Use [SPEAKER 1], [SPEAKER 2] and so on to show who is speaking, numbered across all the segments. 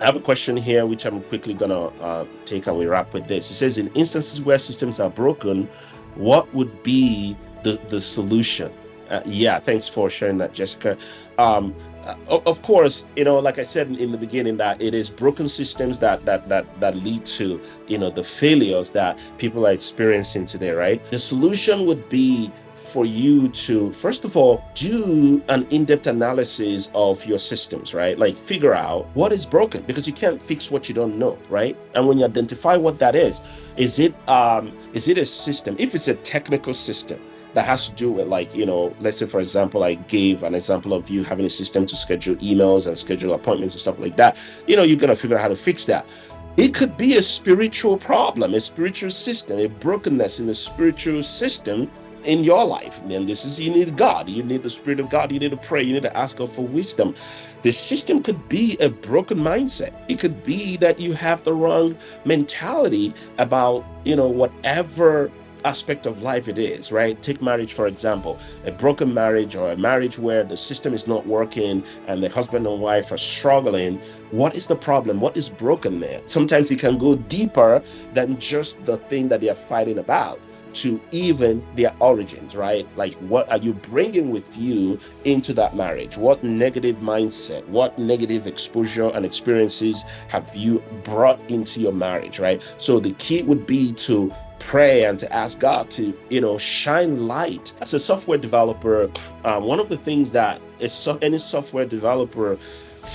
[SPEAKER 1] I have a question here, which I'm quickly gonna take, and we wrap with this. It says, in instances where systems are broken, what would be the solution? Yeah, thanks for sharing that, Jessica. Um, of course, like I said in the beginning, that it is broken systems that lead to the failures that people are experiencing today, right? The solution would be for you to, first of all, do an in-depth analysis of your systems, right? Like, figure out what is broken, because you can't fix what you don't know, right? And when you identify what that is it a system? If it's a technical system that has to do with, like, let's say, for example, I gave an example of you having a system to schedule emails and schedule appointments and stuff like that, you're gonna figure out how to fix that. It could be a spiritual problem, a spiritual system, a brokenness in the spiritual system in your life. And this is, you need God, you need the Spirit of God, you need to pray, you need to ask God for wisdom. The system could be a broken mindset. It could be that you have the wrong mentality about, whatever aspect of life it is, right? Take marriage, for example. A broken marriage, or a marriage where the system is not working and the husband and wife are struggling. What is the problem? What is broken there? Sometimes it can go deeper than just the thing that they are fighting about, to even their origins, right? Like, what are you bringing with you into that marriage? What negative mindset, what negative exposure and experiences have you brought into your marriage, right? So the key would be to pray and to ask God to, shine light. As a software developer, one of the things that any software developer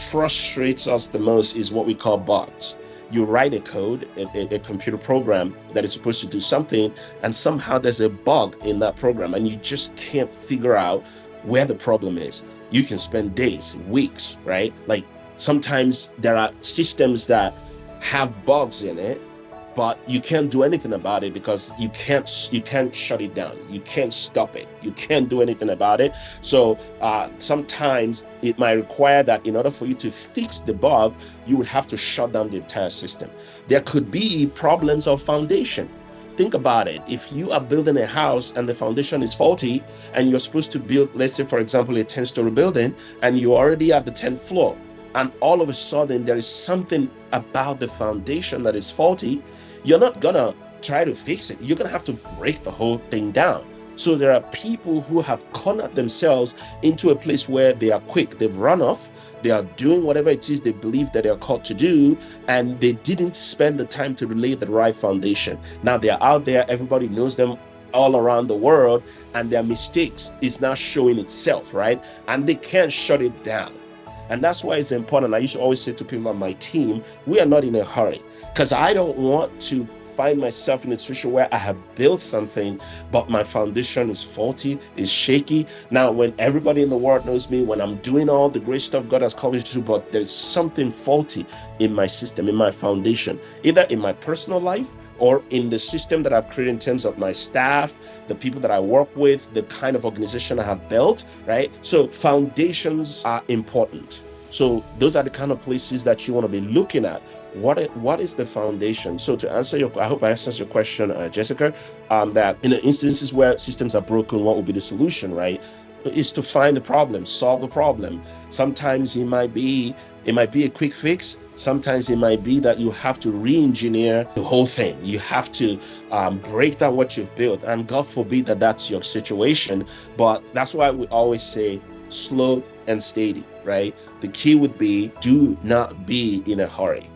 [SPEAKER 1] frustrates us the most is what we call bugs. You write a code, a computer program that is supposed to do something, and somehow there's a bug in that program, and you just can't figure out where the problem is. You can spend days, weeks, right? Like, sometimes there are systems that have bugs in it, but you can't do anything about it because you can't shut it down. You can't stop it. You can't do anything about it. So sometimes it might require that in order for you to fix the bug, you would have to shut down the entire system. There could be problems of foundation. Think about it. If you are building a house and the foundation is faulty, and you're supposed to build, let's say, for example, a 10-story building, and you're already at the 10th floor, and all of a sudden there is something about the foundation that is faulty, you're not gonna try to fix it. You're gonna have to break the whole thing down. So there are people who have cornered themselves into a place where they are quick. They've run off. They are doing whatever it is they believe that they are called to do, and they didn't spend the time to lay the right foundation. Now they are out there. Everybody knows them all around the world, and their mistakes is now showing itself, right? And they can't shut it down. And that's why it's important. I used to always say to people on my team, we are not in a hurry, because I don't want to find myself in a situation where I have built something, but my foundation is faulty, is shaky. Now, when everybody in the world knows me, when I'm doing all the great stuff God has called me to do, but there's something faulty in my system, in my foundation, either in my personal life or in the system that I've created in terms of my staff, the people that I work with, the kind of organization I have built, right? So foundations are important. So those are the kind of places that you want to be looking at. What is the foundation? So to answer I hope I answered your question, Jessica, that in instances where systems are broken, what would be the solution, right? Is to find the problem, solve the problem. Sometimes it might be a quick fix. Sometimes it might be that you have to re-engineer the whole thing. You have to break down what you've built. And God forbid that that's your situation. But that's why we always say slow and steady, right? The key would be, do not be in a hurry.